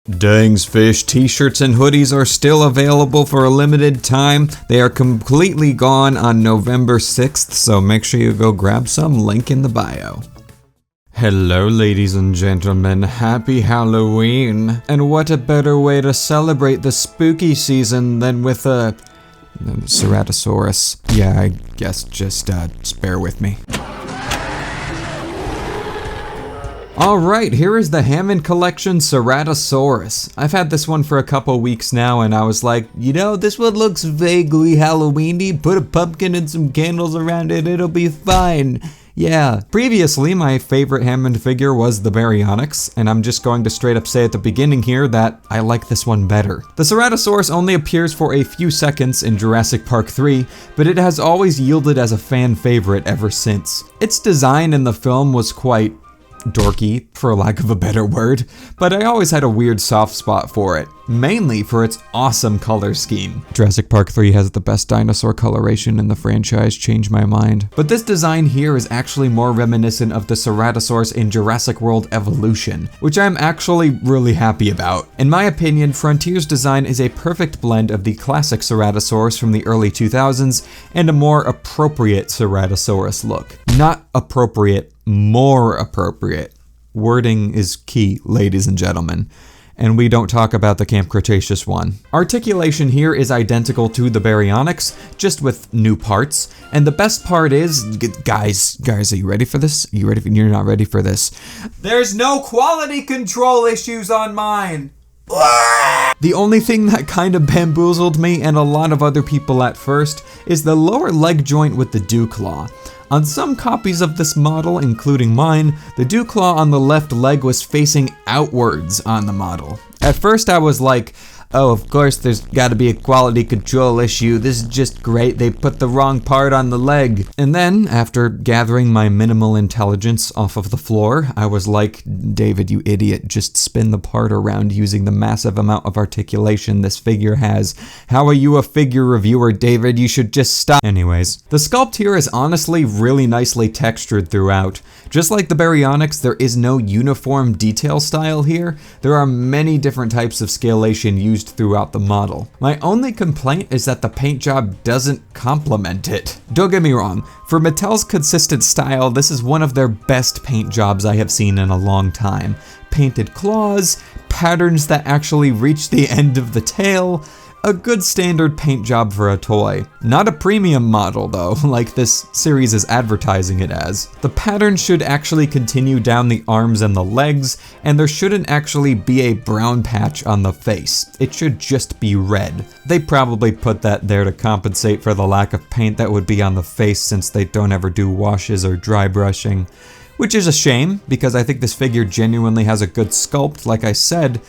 Dang's Fish t-shirts and hoodies are still available for a limited time. They are completely gone on November 6th, so make sure you go grab some, link in the bio. Hello ladies and gentlemen, happy Halloween! And what a better way to celebrate the spooky season than with a Ceratosaurus. Yeah, I guess just bear with me. Alright, here is the Hammond Collection Ceratosaurus. I've had this one for a couple weeks now and I was like, you know, this one looks vaguely Halloween-y, put a pumpkin and some candles around it, it'll be fine. Yeah. Previously, my favorite Hammond figure was the Baryonyx, and I'm just going to straight up say at the beginning here that I like this one better. The Ceratosaurus only appears for a few seconds in Jurassic Park 3, but it has always yielded as a fan favorite ever since. Its design in the film was quite dorky, for lack of a better word, but I always had a weird soft spot for it, mainly for its awesome color scheme. Jurassic Park 3 has the best dinosaur coloration in the franchise, changed my mind. But this design here is actually more reminiscent of the Ceratosaurus in Jurassic World Evolution, which I'm actually really happy about. In my opinion, Frontier's design is a perfect blend of the classic Ceratosaurus from the early 2000s and a more appropriate Ceratosaurus look. Not appropriate, more appropriate. Wording is key, ladies and gentlemen. And we don't talk about the Camp Cretaceous one. Articulation here is identical to the Baryonyx, just with new parts. And the best part is, guys, are you ready for this? You're not ready for this. There's no quality control issues on mine. The only thing that kind of bamboozled me and a lot of other people at first is the lower leg joint with the dew claw. On some copies of this model, including mine, the dew claw on the left leg was facing outwards on the model. At first I was like, oh, of course there's gotta be a quality control issue, this is just great, they put the wrong part on the leg. And then, after gathering my minimal intelligence off of the floor, I was like, David, you idiot, just spin the part around using the massive amount of articulation this figure has. How are you a figure reviewer, David? You should just stop. Anyways, the sculpt here is honestly really nicely textured throughout. Just like the Baryonyx, there is no uniform detail style here. There are many different types of scalation used throughout the model. My only complaint is that the paint job doesn't complement it. Don't get me wrong, for Mattel's consistent style, this is one of their best paint jobs I have seen in a long time. Painted claws, patterns that actually reach the end of the tail, a good standard paint job for a toy. Not a premium model though, like this series is advertising it as. The pattern should actually continue down the arms and the legs, and there shouldn't actually be a brown patch on the face. It should just be red. They probably put that there to compensate for the lack of paint that would be on the face since they don't ever do washes or dry brushing. Which is a shame, because I think this figure genuinely has a good sculpt, like I said,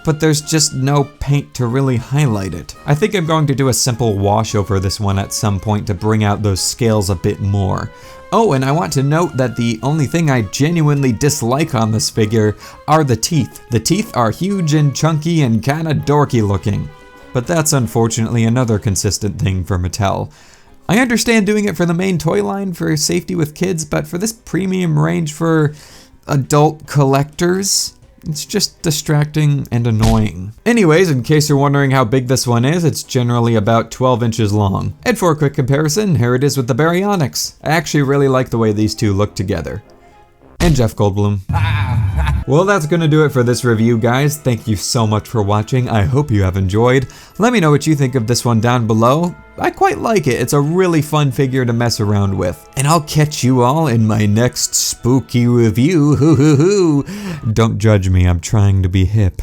but there's just no paint to really highlight it. I think I'm going to do a simple wash over this one at some point to bring out those scales a bit more. Oh, and I want to note that the only thing I genuinely dislike on this figure are the teeth. The teeth are huge and chunky and kinda dorky looking. But that's unfortunately another consistent thing for Mattel. I understand doing it for the main toy line for safety with kids, but for this premium range for adult collectors, it's just distracting and annoying. Anyways, in case you're wondering how big this one is, it's generally about 12 inches long. And for a quick comparison, here it is with the Baryonyx. I actually really like the way these two look together. And Jeff Goldblum. Well, that's gonna do it for this review, guys. Thank you so much for watching. I hope you have enjoyed. Let me know what you think of this one down below. I quite like it. It's a really fun figure to mess around with. And I'll catch you all in my next spooky review. Hoo hoo hoo. Don't judge me, I'm trying to be hip.